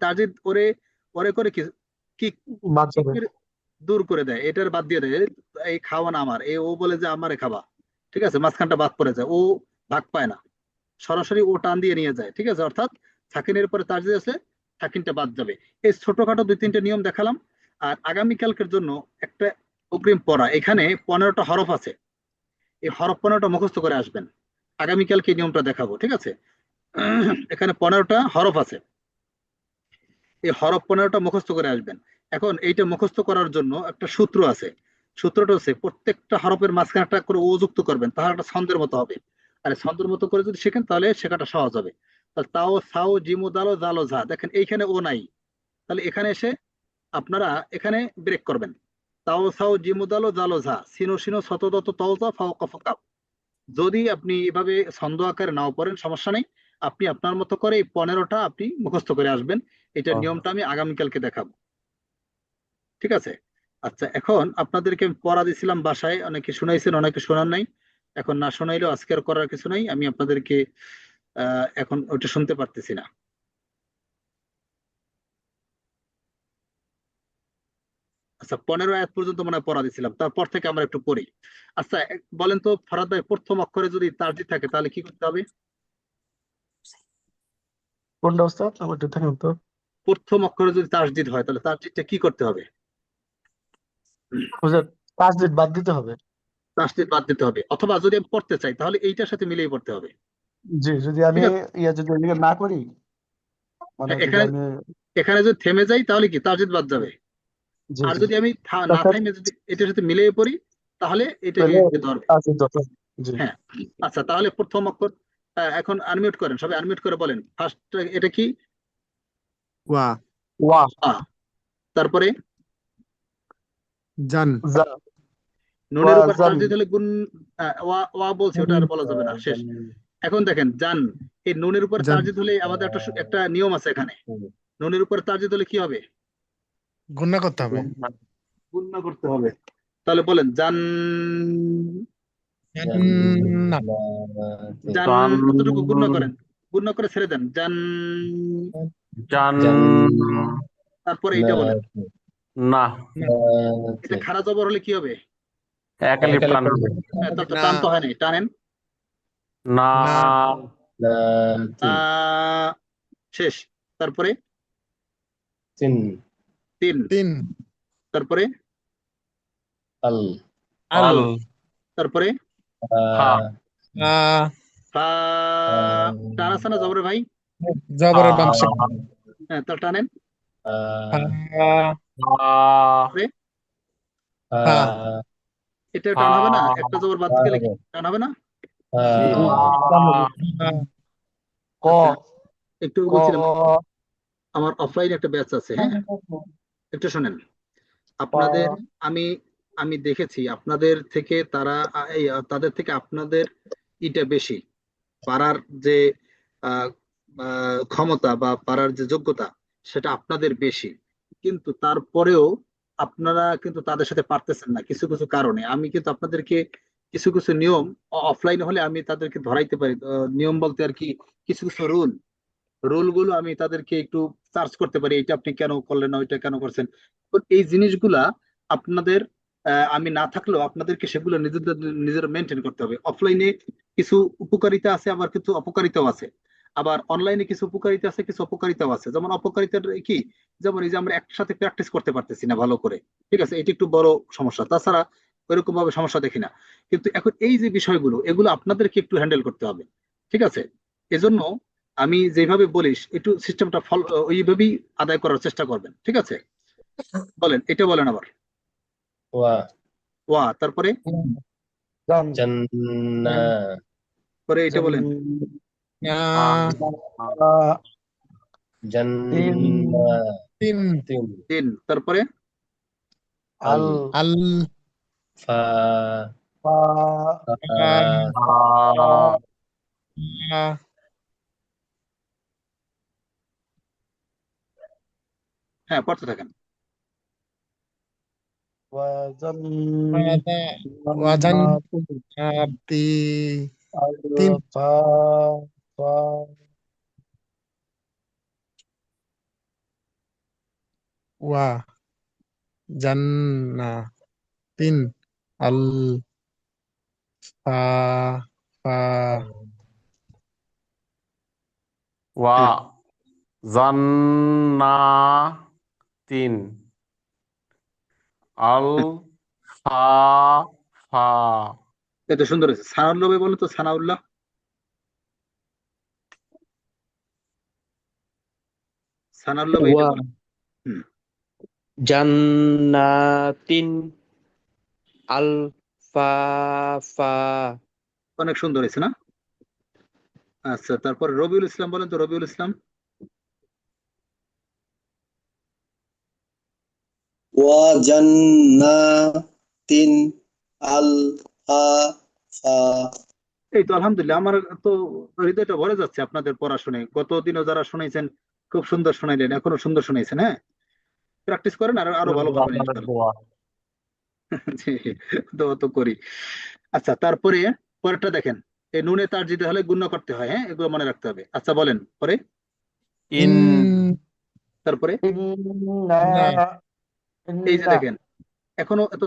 তাসদিদ ওরে পরে করে কি কি বাদ কি যাবে। করে দূর করে দেয়, এটার বাদ দিয়ে দেয়, এই খাওয়া না আমার, ও বলে যে আমারে খাবা, ঠিক আছে, মাঝখানটা বাদ পড়ে যায়, ও ভাগ পায় না, সরাসরি ও টান দিয়ে নিয়ে যায়। ঠিক আছে, অর্থাৎ সাকিনের পরে তাসদিদ আছে, সাকিনটা বাদ যাবে। এই ছোটখাটো 2-3টে নিয়ম দেখালাম। আর আগামীকালকের জন্য একটা অগ্রিম পড়া, এখানে 15টা হরফ আছে, এই হরফ 15টা মুখস্থ করে আসবেন। আগামীকালকে এই নিয়মটা দেখাবো, ঠিক আছে? এখানে 15টা হরফ আছে, এই হরফ 15টা মুখস্থ করে আসবেন। এখন এইটা মুখস্থ করার জন্য একটা সূত্র আছে। সূত্রটা হচ্ছে প্রত্যেকটা হরফের মাঝখানে একটা করে ও যুক্ত করবেন, তাহলে একটা ছন্দের মতো হবে। আর এই ছন্দের মতো করে যদি শেখেন তাহলে শেখাটা সহজ হবে। তাহলে তাও সাও জিমু দালো জালো ঝা, দেখেন এইখানে ও নাই, তাহলে এখানে এসে আপনারা এখানে ব্রেক করবেন। তাও সাও জিমু দালো জালো ঝা, সিনো সিনো শতদত তওজা ফাও কফ কাপ। যদি আপনি এভাবে ছন্দ আকারে নাও পড়েন সমস্যা নেই, আপনি আপনার মতো করে এই 15টা আপনি মুখস্থ করে আসবেন। এটার নিয়মটা আমি আগামীকালকে দেখাবো, ঠিক আছে? আচ্ছা, এখন আপনাদেরকে আমি পড়া দিছিলাম বাসায়, অনেকে শুনাইছেন অনেকে শোনান নাই। এখন না শোনাইলেও আজকে আর করার কিছু নাই, আমি আপনাদেরকে এখন ওইটা শুনতে পারতেছি না। আচ্ছা, 15 আয়াত পর্যন্ত মনে হয় পড়া দিছিলাম, তারপর থেকে আমরা একটু পড়ি। আচ্ছা, বলেন তো ফরাদ ভাই, প্রথম অক্ষরে যদি তাসদিদ থাকে তাহলে কি করতে হবে? কোনটা ওস্তাদ আমার একটু থাকেন তো। প্রথম অক্ষরে যদি তাসদিদ হয় তাহলে তাসদিদটা কি করতে হবে? হুজুর, তাসদিদ বাদ দিতে হবে। তাসদিদ বাদ দিতে হবে, অথবা যদি আমি পড়তে চাই তাহলে এইটার সাথে মিলিয়ে পড়তে হবে। জি, যদি আমি ঠিক আছে, যদি এদিকে না করি, মানে হ্যাঁ, যদি এখানে আমি, এখানে যদি থেমে যাই তাহলে কি তাসদিদ বাদ যাবে। জি আর জি, যদি আমি না তাছাড়া থাইমে যদি এটার সাথে মিলিয়ে পড়ি তাহলে এটাকে তাহলে যেতে হবে। তাসদিদ দরকার। জি। হ্যাঁ, আচ্ছা, তাহলে প্রথম অক্ষর এখন আনমিউট করেন, সবাই আনমিউট করে বলেন ফার্স্ট এটা কি? ওয়া, ওয়া। আ, তারপরে জান, জা। ওয়া নুনের উপর জান। তাসদিদ হলে গুণ, ওয়া ওয়া বলছি, ওটা আর বলা যাবে না, শেষ। এখন দেখেন জান, এই নুনের উপর জান, তাসদিদ হলে আমাদের একটা একটা নিয়ম আছে এখানে। নুনের উপর তাসদিদ হলে কি হবে? গুণনা করতে হবে। গুণনা করতে হবে। তাহলে বলেন জান, জান্নাত, জান, জান কতটুকু গুণনা করেন, গুণনা করে ছেড়ে দেন জান। জান তারপরে এইটা বলেন, না এটা খাড়া জবর হলে কি হবে? এক আলিফ টান হ্যাঁ, তাহলে তো না, টান তো হয় নাই, টানেন। না না, শেষ। তারপরে তিন তিন, তিন, তারপরে আল আল, আল তারপরে হা আ, ফা, টান আছে না জবরে ভাই? হা জবরের বাম পাশে, হ্যাঁ, তাহলে টানেন। ফা, হা তারপরে ফা, এটা হা টান হবে না, একটা জবর বাদ গেলে কি টান হবে না? ফা, ক। আচ্ছা, একটু ক। বলছিলাম, আমার অফলাইনে একটা ব্যাচ আছে, হ্যাঁ, একটু শোনেন। ক। আপনাদের, আমি আমি দেখেছি আপনাদের থেকে তারা তাদের থেকে আপনাদের ইটা বেশি, পারার যে আহ, ক্ষমতা বা পারার যে যোগ্যতা সেটা আপনাদের বেশি, কিন্তু তারপরেও আপনারা কিন্তু তাদের সাথে পারতেছেন না কিছু কিছু কারণে। আমি কিন্তু আপনাদেরকে কিছু কিছু নিয়ম অফলাইনে হলে আমি তাদেরকে ধরাইতে পারি, নিয়ম বলতে আর কি, কিছু কিছু রুল গুলো আমি তাদেরকে একটু সার্চ করতে পারি, এটা আপনি কেন করলেন না, ওইটা কেন করছেন। তো এই জিনিসগুলা আপনাদের, আমি না থাকলেও আপনাদেরকে সেগুলো নিজেদের নিজেরা মেনটেন করতে হবে। অফলাইনে কিছু উপকারিতা আছে, আবার কিছু অপকারিতাও আছে। আবার অনলাইনে কিছু উপকারিতা আছে, কিছু অপকারিতাও আছে। যেমন অপকারিতা কি, যেমন এই যে আমরা একসাথে প্র্যাকটিস করতে পারতেছি না ভালো করে, ঠিক আছে, এটি একটু বড় সমস্যা। তাছাড়া ওইরকম ভাবে সমস্যা দেখি না। কিন্তু এখন এই যে বিষয়গুলো, এগুলো আপনাদেরকে একটু হ্যান্ডেল করতে হবে, ঠিক আছে? এজন্য আমি যেভাবে বলিস একটু সিস্টেমটা ফলো ওইভাবেই আদায় করার চেষ্টা করবেন, ঠিক আছে? বলেন, এটা বলেন আবার। ওয়া ওয়া, তারপরে জান। জান্না পরে এটা জান। বলেন। তিন। জান্না তিন, তিন তিন, তারপরে আল। আল, ফা ফা। ফা, হা ফা, হ্যাঁ, পড়তে থাকেন। ওয়া জান। ফাদা, ওয়াজান, তি, আল। তিন, ফা। ফা। ওয়া, জান্না, তিন, আল, ফা ফা ওয়া হ্যাঁ জান্নাতিন আল ফা ফা এত সুন্দর হয়েছে। সানাউল্লাহ ভাই বলেন তো, সানাউল্লাহ। সানাউল্লাহ ভাই এটা ওয়া বলেন। হুম, জান্নাতিন আলফাফা। অনেক সুন্দর হয়েছে না? আচ্ছা, তারপর রবিউল ইসলাম বলেন তো, রবিউল ইসলাম। ওয়াজান্নাতিন আলফাফা। এই তো আলহামদুলিল্লাহ, আমার তো হৃদয়টা ভরে যাচ্ছে আপনাদের পড়া শুনে। গতদিনও যারা শুনাইছেন খুব সুন্দর শুনাইলেন, এখনো সুন্দর শুনাইছেন। হ্যাঁ, প্র্যাকটিস করেন আর আরো ভালো পারবেন আপনাদের ইনশাআল্লাহ। দোয়া। জি, দোয়া তো করি। আচ্ছা, তারপরে পরেরটা দেখেন। এই নুনে তার দিতে হলে গুণ করতে হয়, হ্যাঁ, এগুলো মনে রাখতে হবে। আচ্ছা বলেন পরে। ইন ইন তারপরে ইন্না না এই যে ইন্না দেখেন, এখনো এত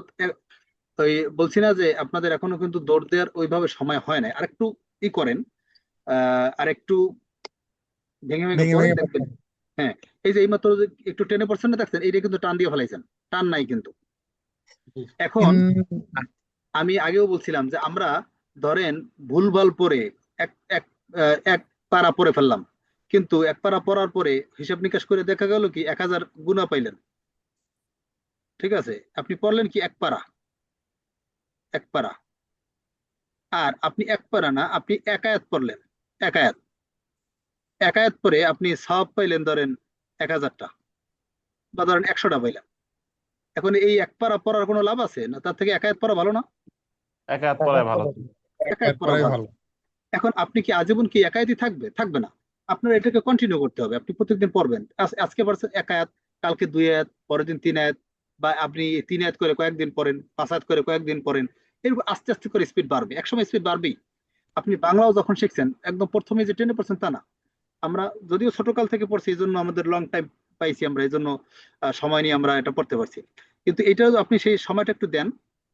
ওই বলছি না যে আপনাদের এখনো কিন্তু দৌড় দেওয়ার ওইভাবে সময় হয় না, আরেকটু ই করেন, আরেকটু ভেঙে ভেঙে ভেঙে পড়েন ভেঙে দেখবেন। হ্যাঁ, এই যে এইমাত্র যে একটু টেনে পড়ছেন না, দেখছেন এইটা কিন্তু টান দিয়ে ফেলাইছেন, টান নাই কিন্তু। এখন ইন আমি আগেও বলছিলাম যে আমরা ধরেন ভুলভাল পড়ে এক এক এক পারা পড়ে ফেললাম, কিন্তু এক পারা পড়ার পরে হিসাব নিকাশ করে দেখা গেল কি 1000 গুণা পাইলেন। ঠিক আছে, আপনি পড়লেন কি এক পারা, এক পারা। আর আপনি এক পারা না, আপনি এক আয়াত পড়লেন, এক আয়াত, এক আয়াত পরে আপনি সওয়াব পাইলেন ধরেন 1000টা, বা ধরেন 100টা পাইলেন। এখন এই এক পারা পড়ার কোনো লাভ আছে না? তার থেকে এক আয়াত পড়া ভালো না? এক হাত পড়ায় ভালো ছিল। এক আয়াত পড়া এরপরে ভালো। ভালো। এখন আপনি কি আজীবন কি একায়াতই থাকবে? থাকবে না। আপনার এটাকে কন্টিনিউ করতে হবে, আপনি প্রত্যেকদিন পড়বেন। আজকে পারছেন এক আয়াত, কালকে 2 আয়াত, পরের দিন 3 আয়াত, বা আপনি 3 আয়াত করে কয়েকদিন পড়েন, 5 আয়াত করে কয়েকদিন পড়েন। এরকম আস্তে আস্তে করে স্পিড বাড়বে, একসময় স্পিড বাড়বেই। আপনি বাংলাও যখন শিখছেন একদম প্রথমে যে 10% তা না। আমরা যদিও ছোটকাল থেকে পড়ছি, এই জন্য আমাদের লং টাইম পাইছি আমরা, এই জন্য সময় নিয়ে আমরা এটা পড়তে পারছি। কিন্তু এটা আপনি সেই সময়টা একটু দেন,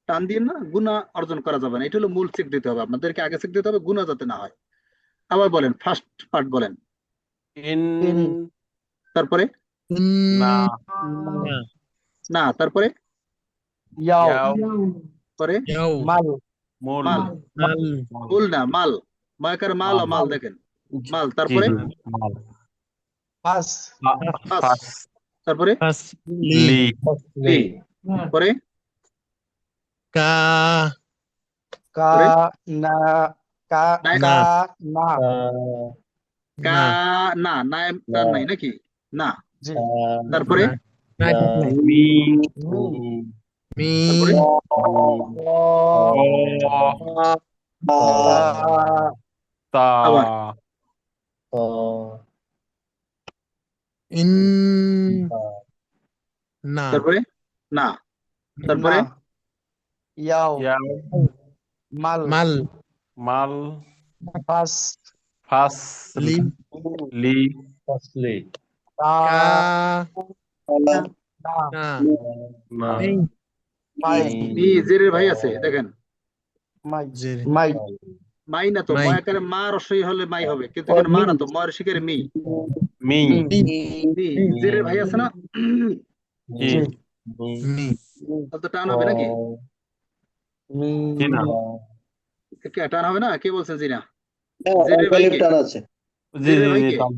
টান দিয়ে না, গুণা অর্জন করা যাবে না। এটা হলো মূল চেক দিতে হবে আপনাদেরকে, আগে চেক দিতে হবে গুণা যাতে না হয়। আবার বলেন, ফার্স্ট পার্ট বলেন। ইন ইন তারপরে না না না, তারপরে ইয়াও ইয়াও পরে ইয়াও মাল মুল মাল, মাল মুল না, মাল, মায়াকার মাল, মাল মাল দেখেন, মাল। জি তারপরে জি মাল ফাস ফাস, ফাস তারপরে ফাসলি লি লি, পরে কা কা পরে না কা নায়, না কা না কা, না না নাই, তার নাই নাকি, না। জি তারপরে না নাই ঠিক নাই। মি মি মি তারপরে ক ও তা তা আবার ইন না তারপরে না, না তারপরে ইয়াও ইয়াও মাল মাল মাল ফাস ফাস লি লি কা কা না না না মি মাই মি, জেরের ভাই আছে দেখেন। মাই জের মাই মাই না তো, মাই ময়াকারে মা রসই হলে মাই হবে, কিন্তু এখানে মা না তো, ময়ের শিকারে মি। মি মি মি, জেরের ভাই আছে না? জি জি মি তাহলে তো টান হবে নাকি? মি জি না টান হবে না? কে বলছেন জি না? হ্যাঁ, জেরের ভাই কে? টান আছে। জি জেরের জি ভাই জি কে? তাম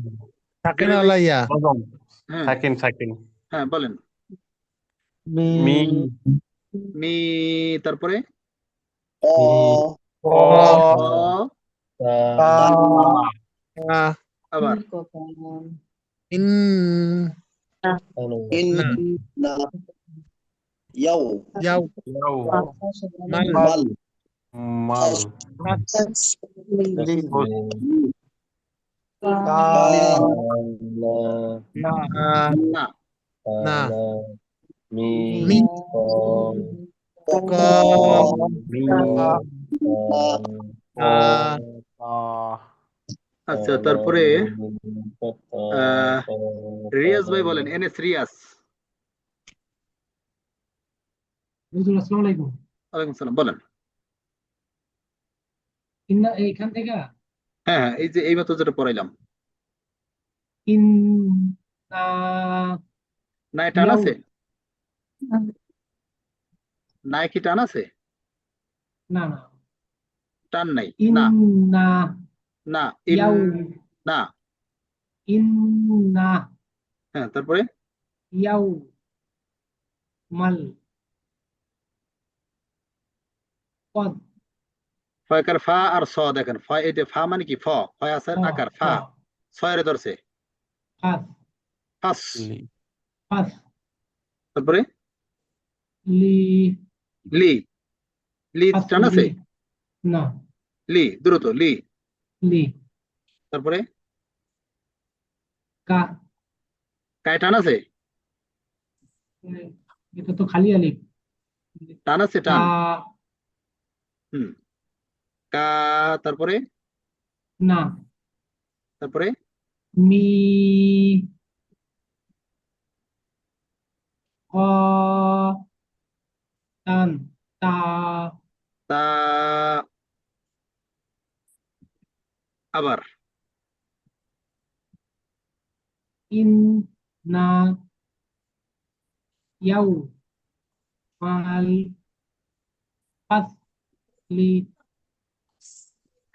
থাকে জেরের না ভাই কে? লাইয়া বলুন হ্যাঁ সেকেন্ড সেকেন্ড হ্যাঁ, বলেন। মি মি মি, তারপরে অ ক ও অ, তা তা কা আবার ইন ইন না না ইয়াও ইয়াও ইয়াও মাল মাল মাল ফাস লি ফুস কা কা না না, না মি মি ক ক মি কা কা তা আচ্ছা, তারপরে আহ রিয়াজ ভাই বলেন, এনএস রিয়াজ। ওয়ালাইকুম সালাম, বলেন। এইখান থেকে হ্যাঁ হ্যাঁ, এই যে এই মাত্র যেটা পড়াইলাম। ইন্না না টান ইয়াউ আছে? না কি টান আছে? না না টান নাই না। ইন্না না ইন ইয়াউ না। ইন্না হ্যাঁ তারপরে ইয়াউ মাল কদ ফয়কার ফা আর স দেখেন, ফয় এটা ফা মানে কি, ফয় আসার ফ আকার ফ ফা, ছয়ের ধরছে ফাস ফাস। ফাস তারপরে লি লি, লি ফাস টান আছে? লি না লি দ্রুত লি। লি তারপরে কা কায় টান আছে? এটা তো খালি আলিফ টান আছে কা টান। হুম কা। তারপরে না তারপরে মি ক টান তা তা। আবার ইন না ইয়াউ মাল ফাস লি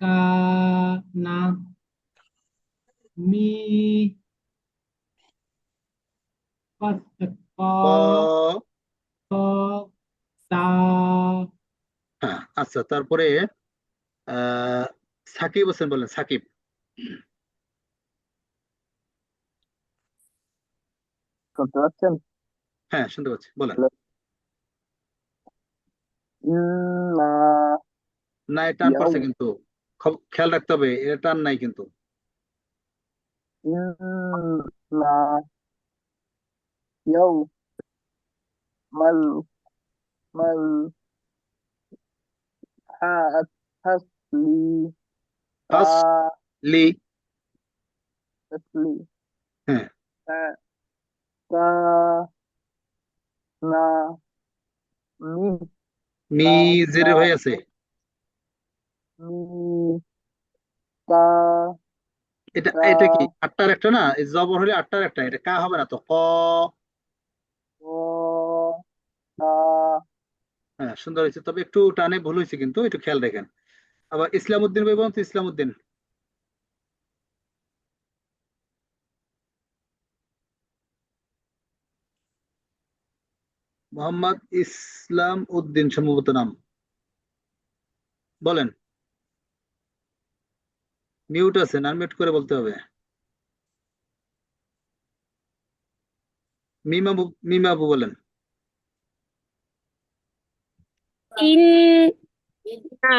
কা না মি ফাস ক ক। ক তা হ্যাঁ আচ্ছা, তারপরে সাকিব হোসেন বলেন, সাকিব। শুনতে পাচ্ছেন? হ্যাঁ শুনতে পাচ্ছি, বলেন। ইন্না না এ টান ইয়াউ পড়ছে কিন্তু, খেয়াল রাখতে হবে, এটা টান নাই কিন্তু। ইন্না ইয়াউ মাল মাল হাসলি ফাস লি। হাসলি হ্যাঁ কা না মি মি কা জের হয়ে আছে। মি কা এটা কা এটা কি আটটার একটা না? এই জবর হলে আটটার একটা, এটা কা হবে না তো, ক। ও কা হ্যাঁ সুন্দর হয়েছে, তবে একটু টানে ভুল হয়েছে কিন্তু, একটু খেয়াল রাখেন। আবার ইসলাম উদ্দিন ভাই বলুন তো, ইসলাম উদ্দিন। মোহাম্মদ ইসলাম উদ্দিন সম্ভবত নাম, বলেন। মিউট আছে, আনমিউট করে বলতে হবে। মিমাবু, মিমাবু বলেন। ইন্না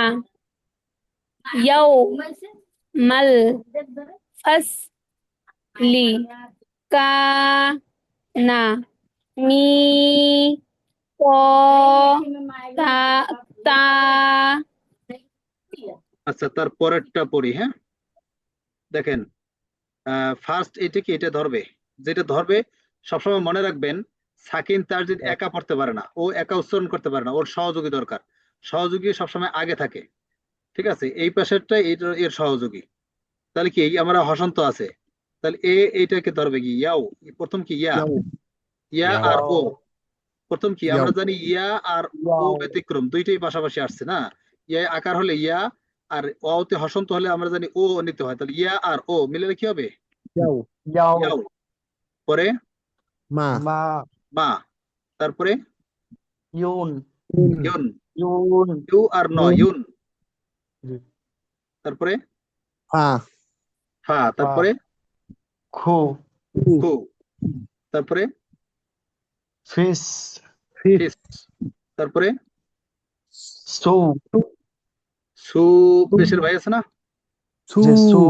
ইয়াউ মাল ফাস লি কা না মি ক তা তা আচ্ছা তার পরেরটা পড়ি, হ্যাঁ দেখেন। ফার্স্ট এটা কি, এটা ধরবে, যেটা ধরবে সবসময় মনে রাখবেন, সাকিন তার যদি একা পড়তে পারে না, ও একা উচ্চারণ করতে পারে না, ওর সহযোগী দরকার। সহযোগী সবসময় আগে থাকে, ঠিক আছে? এই পাশেরটা এর সহযোগী। তাহলে কি আমরা হসন্ত আছে, তাহলে এইটাকে ধরবে কি, ইয়াও। প্রথম কি ইয়া, ইয়াও ইয়া আর ও। প্রথম কি ইয়াও আমরা জানি, ইয়া আর ও ব্যতিক্রম, দুইটাই পাশাপাশি আসছে না। ইয়া আকার হলে ইয়া, আর ওতে হসন্ত হলে আমরা জানি ও নিতে হয়, তাহলে ইয়া আর ও মিলে কি হবে, ইয়াও ইয়াও ইয়াও। পরে মা মা মা। তারপরে ইউন ইউন, ইউন ইউ আর ন ইউন। জি। তারপরে ফা ফা। তারপরে খু খু। তারপরে ফিস ফিস। তারপরে সু সু। পেশের ভাই আছে না? সু যে সু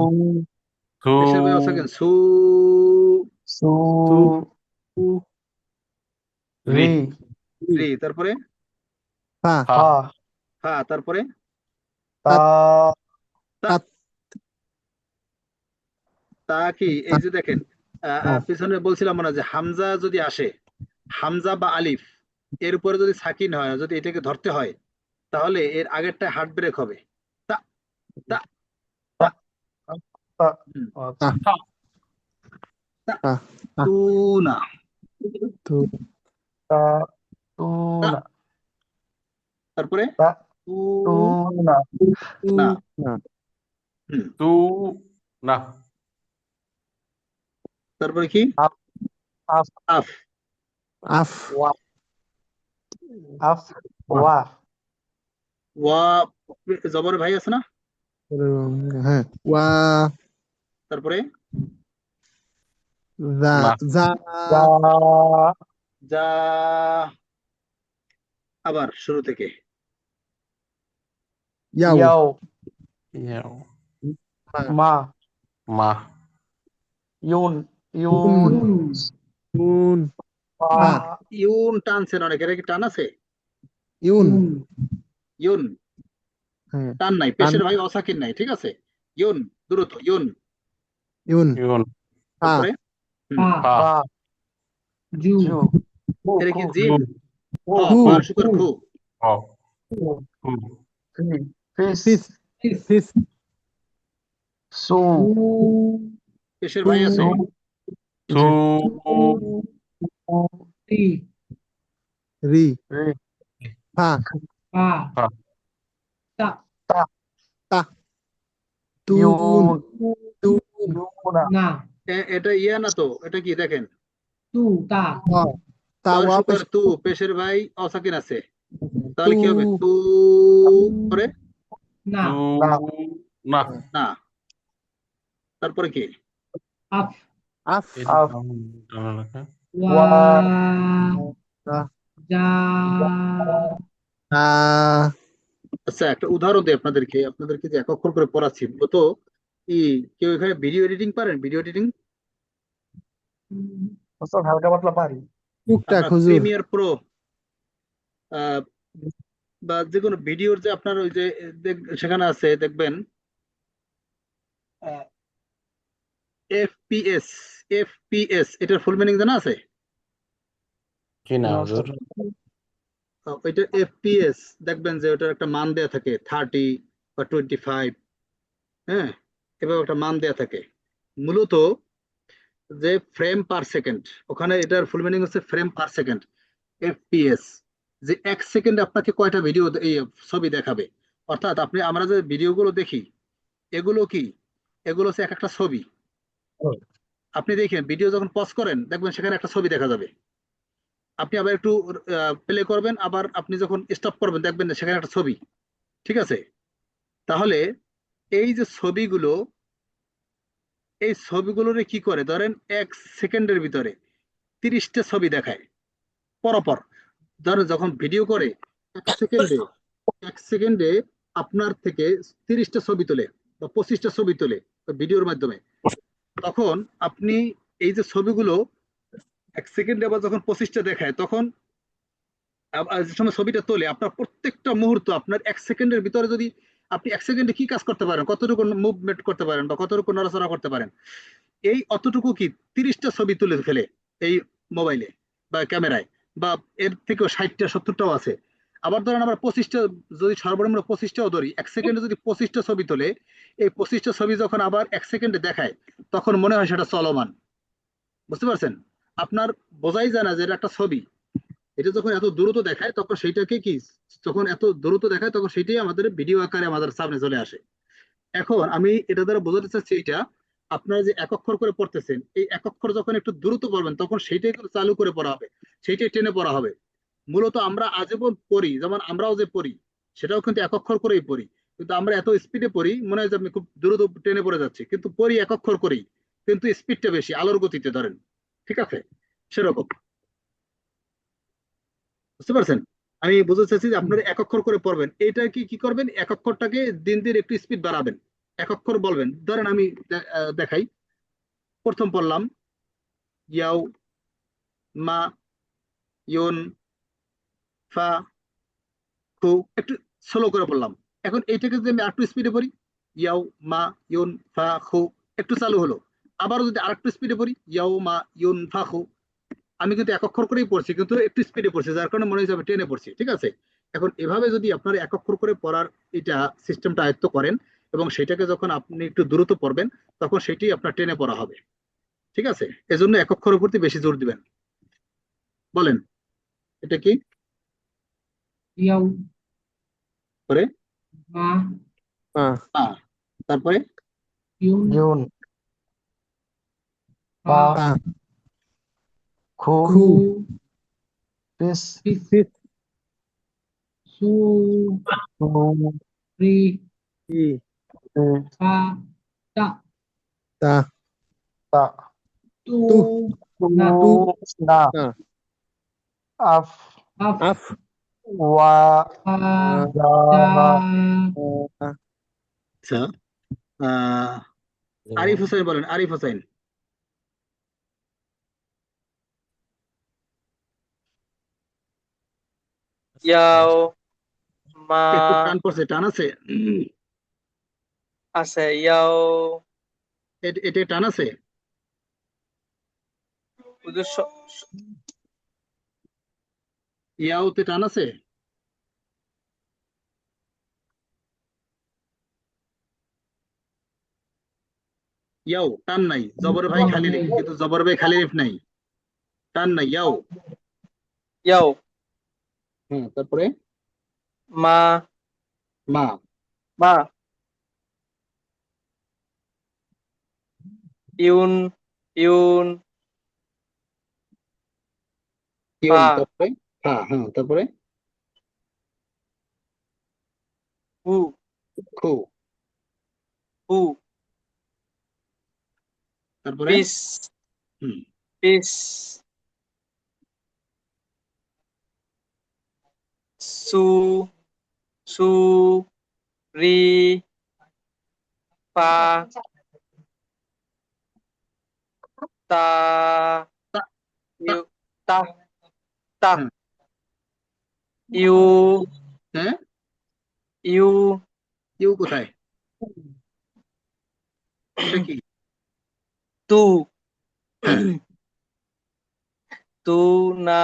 পেশের ভাই আছে কেন? সু। সু সু রি রি। তারপরে ফা ফা ফা। তারপরে তা তা। তা কি, এই যে দেখেন, পিছনে বলছিলাম না যে হামজা যদি আসে, হামজা বা আলিফ, এর উপরে যদি সাকিন হয়, যদি এটাকে ধরতে হয়, তাহলে এর আগেরটা হার্ট ব্রেক হবে, তা। তা তা তা হুম, আচ্ছা তা তা তা তা তুনা তু তা তা তুনা তারপরে তা তু তুনা তু না না হুম, তু না তারপরে কি আফ আফ আফ আফ ওয়া আফ ওয়া ওয়া ওয়া জবর ভাই আছে না হ্যাঁ ওয়া তারপরে যা না যা যা যা আবার শুরু থেকে ইয়াও ইয়াও ইয়াও মা মা মা ইউন ইউন ইউন ইউন পা পা ইউন টানছেন অনেক, এটা কি টান আছে? ইউন ইউন হ্যাঁ টান নাই, টান পেশের ভাই অসাকিন নাই, ঠিক আছে। ইউন দ্রুত ইউন ইউন ইউন পা তারপরে হুম, পা পা জু জু কু এটা কু কি জিম কু হ খু ফার শুকর খু অ কু হু ফি ফিস ফিস ফিস ফিস সু পেশের টু ভাই আছে সু তু জি রি রি রি ফা পা পা তা তা তা তুন ইউন তুন ইউনা না এটা ইয়া না তো, এটা কি দেখেন তু তা ওয়া তা ফার ওয়া শুকর পেশ তু, পেশের ভাই অসাকিন আছে, তু তাহলে কি হবে তু পরে না তু না না না, তারপরে কি আফ আফ এটা আফ টানা লেখা ওয়া তা যা তা আচ্ছা একটা উদাহরণ দিই আপনাদেরকে, আপনাদেরকে যে এক অক্ষর করে পড়াচ্ছি মূলত কি কেউ এখানে ভিডিও এডিটিং পারেন? ভিডিও এডিটিং ওস্তাদ হালকা পাতলা পারি টুকটাক আপনার হুজুর প্রিমিয়ার প্রো বা যে কোনো ভিডিওর যে আপনার ওই যে সেখানে আছে দেখবেন এফপিএস, এফপিএস এটার ফুল মিনিং জানা আছে? জি না না হুজুর ওস্তাদ ওইটা এফপিএস দেখবেন যে ওটার একটা মান দেয়া থাকে 30 বা 25, হ্যাঁ এভাবে একটা মান দেয়া থাকে মূলত যে ফ্রেম পার সেকেন্ড, ওখানে এটার ফুল মিনিং হচ্ছে ফ্রেম পার সেকেন্ড, এফপিএস। যে এক সেকেন্ডে আপনাকে কয়টা ভিডিও এই ছবি দেখাবে, অর্থাৎ আমরা যে ভিডিওগুলো দেখি এগুলো কি, এগুলো হচ্ছে এক একটা ছবি। আপনি দেখেন ভিডিও যখন পজ করেন দেখবেন সেখানে একটা ছবি দেখা যাবে, আপনি আবার একটু প্লে করবেন, আবার আপনি যখন স্টপ করবেন দেখবেন সেখানে একটা ছবি, ঠিক আছে। তাহলে এই যে ছবিগুলো, এই ছবিগুলোরে কি করে, ধরেন এক সেকেন্ডের ভিতরে 30টা ছবি দেখায় পরপর। ধরেন যখন ভিডিও করে এক সেকেন্ডে, এক সেকেন্ডে আপনার থেকে 30টা ছবি তোলে বা 25টা ছবি তোলে ভিডিওর মাধ্যমে, তখন আপনি এই যে ছবিগুলো এক সেকেন্ডে আবার যখন 25টা দেখায়, তখন যে সময় ছবিটা তোলে আপনার প্রত্যেকটা মুহূর্ত, আপনার এক সেকেন্ডের ভিতরে যদি আপনি এক সেকেন্ডে কি কাজ করতে পারেন, কতটুকু মুভমেন্ট করতে পারেন বা কতটুকু নড়াচড়া করতে পারেন, এই অতটুকু কি 30টা ছবি তুলে ফেলে এই মোবাইলে বা ক্যামেরায়, বা এর থেকেও 60টা 70টাও আছে। আবার ধরেন আমরা 25টা, যদি সর্বনিম্ন 25টাও ধরি, এক সেকেন্ডে যদি 25টা ছবি তোলে, এই 25টা ছবি যখন আবার এক সেকেন্ডে দেখায় তখন মনে হয় সেটা চলমান। বুঝতে পারছেন? আপনার বোঝাই যায় না যে এটা একটা ছবি, এটা যখন এত দ্রুত দেখায় তখন সেইটাকে কি, যখন এত দ্রুত দেখায় তখন সেটাই আমাদের ভিডিও আকারে আমাদের সামনে চলে আসে। এখন আমি এটা দ্বারা বোঝাতে চাচ্ছি এইটা, আপনারা যে এক অক্ষর করে পড়তেছেন, এই এক অক্ষর যখন একটু দ্রুত পড়বেন তখন সেইটাই চালু করে পড়া হবে, সেইটাই টেনে পড়া হবে। মূলত আমরা আজীবন পড়ি, যেমন আমরাও যে পড়ি সেটাও কিন্তু এক অক্ষর করেই পড়ি, কিন্তু আমরা এত স্পিডে পড়ি মনে হয় যে আমি খুব দ্রুত টেনে পড়ে যাচ্ছি, কিন্তু পড়ি এক অক্ষর করেই, কিন্তু স্পিডটা বেশি, আলোর গতিতে ধরেন, ঠিক আছে সেরকম। বুঝতে পারছেন? আমি বুঝতে চাচ্ছি যে আপনারা এক অক্ষর করে পড়বেন, এটা কি কি করবেন, এক অক্ষরটাকে দিন দিন একটু স্পিড বাড়াবেন, এক অক্ষর বলবেন। ধরেন আমি দেখাই, প্রথম পড়লাম ইয়াও, মা, ইউন, ফা, খু, একটু স্লো করে বললাম। এখন এইটাকে যদি আমি আরেকটু স্পিডে পড়ি, ইয়াও, মা, ইউন, ফা, খু, একটু চালু হলো। আবারও যদি আরেকটু স্পিডে পড়ি, ইয়াও, মা, ইউন, ফা, খু, আমি কিন্তু এক অক্ষর করেই পড়ছি কিন্তু একটু স্পিডে পড়ছি, যার কারণে মনে হচ্ছে টেনে পড়ছি, ঠিক আছে। এখন এভাবে যদি আপনারা এক অক্ষর করে পড়ার এটা সিস্টেমটা আয়ত্ত করেন, এবং সেটাকে যখন আপনি একটু দ্রুত পড়বেন তখন সেটি আপনার টেনে পড়া হবে। ঠিক আছে, এজন্য এক অক্ষরের প্রতি বেশি জোর দিবেন। বলেন এটা কি Yêu. করে? Ma. তারপরে Yun. Yoon, Pa. পা, খু, Ku. Piece, Pis. Su. সু, Ri. রি, Pa. Ta. তা, তা, Tu. তু, Na. তু, না, না, আফ, Af. আফ, ওয়া, Pa. দা, Da. আচ্ছা, আহ আরিফ হোসেন বলেন, আরিফ হোসেন। ইয়াও মা একটু টান পড়ছে, টান আছে? আছে ইয়াও এটা টান আছে? হুজুর ইয়াওতে টান আছে? ইয়াও টান নাই, জবর ভাই খালি লিফ, কিন্তু জবর ভাই খালি লিফ নাই, টান নাই, ইয়াও। ইয়াও তারপরে মা মা, মা ইউন ইউন ইউন, পা তারপরে তারপরে হু খু, হু তারপরে পিস হুম পিস সু সু রি পা তা তা, ইউ তা তা হ্যাঁ ইউ হ্যাঁ, ইউ ইউ কোথায়? এটা কি? তু হ্যাঁ তু না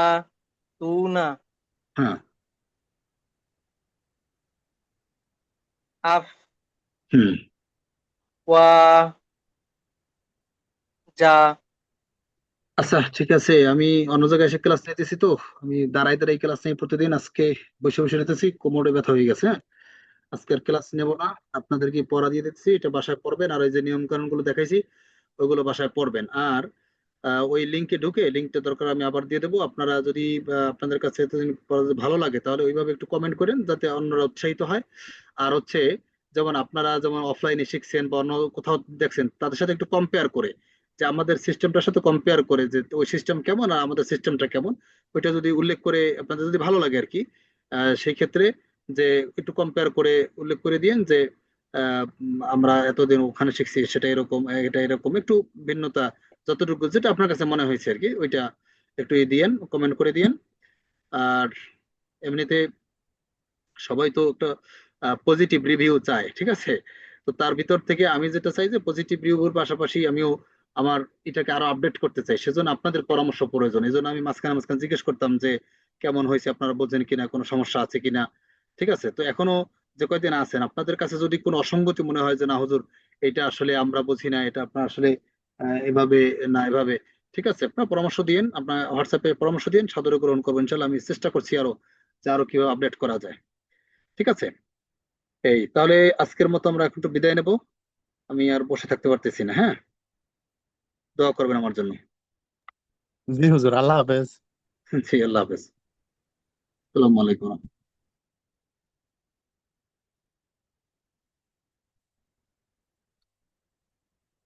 তু না হ্যাঁ আফ হুম ওয়া যা আচ্ছা ঠিক আছে, আমি অন্য জায়গায় এসে ক্লাস নিতেছি, তো আমি দাঁড়াই দাঁড়াই ক্লাস নেই প্রতিদিন, আজকে বসে বসে নিতেছি, কোমরে ব্যথা হয়ে গেছে। হ্যাঁ, আজকে আর ক্লাস নেব না, আপনাদেরকে পড়া দিয়ে দিচ্ছি, এটা বাসায় পড়বেন, আর ওই যে নিয়ম কানুন গুলো দেখাইছি ওইগুলো বাসায় পড়বেন। আর ওই লিঙ্কে ঢুকে, লিঙ্কটা দরকার আমি আবার দিয়ে দেবো, আপনারা যদি আপনাদের কাছে এতদিন পড়া যদি ভালো লাগে তাহলে ওইভাবে একটু কমেন্ট করেন যাতে অন্যরা উৎসাহিত হয়। আর হচ্ছে যেমন আপনারা যেমন অফলাইনে শিখছেন বা অন্য কোথাও দেখছেন তাদের সাথে একটু কম্পেয়ার করে, যে আমাদের সিস্টেমটার সাথে কম্পেয়ার করে যে ওই সিস্টেম কেমন আর আমাদের সিস্টেমটা কেমন, ওইটা যদি উল্লেখ করে আপনাদের যদি ভালো লাগে আর কি, সেই ক্ষেত্রে যে একটু কম্পেয়ার করে উল্লেখ করে দিয়েন যে আমরা এতদিন ওখানে শিখছি সেটা এরকম, এটা এরকম, একটু ভিন্নতা যতটুকু যেটা আপনার কাছে মনে হয়েছে আর কি, ওইটা একটু দিয়েন, কমেন্ট করে দিয়েন। আর এমনিতে সবাই তো একটা পজিটিভ রিভিউ চায়, ঠিক আছে? তো তার ভিতর থেকে আমি যেটা চাই যে পজিটিভ রিভিউর পাশাপাশি আমিও আমার এটাকে আরো আপডেট করতে চাই, সেজন্য আপনাদের পরামর্শ প্রয়োজন। এই জন্য আমি মাঝখানে মাঝখানে জিজ্ঞেস করতাম যে কেমন হয়েছে, আপনারা বোঝেন কিনা, কোনো সমস্যা আছে কিনা। ঠিক আছে, তো এখনো যে কয়দিন আছেন আপনাদের কাছে যদি কোনো অসঙ্গতি মনে হয় যে না হুজুর এটা আসলে আমরা বুঝি না, এটা আপনার আসলে এভাবে না এভাবে, ঠিক আছে, আপনার পরামর্শ দিন, আপনার হোয়াটসঅ্যাপে পরামর্শ দিন, সাদরে গ্রহণ করবেন ইনশাল্লাহ। আমি চেষ্টা করছি আরো যে আরো কিভাবে আপডেট করা যায়। ঠিক আছে, এই তাহলে আজকের মতো আমরা এখন তো বিদায় নেব, আমি আর বসে থাকতে পারতেছি না। হ্যাঁ, দোয়া করবেন আমার জন্য। জি হুজুর, আল্লাহ হাফেজ। জি, আল্লাহ হাফেজ, আসসালামু আলাইকুম।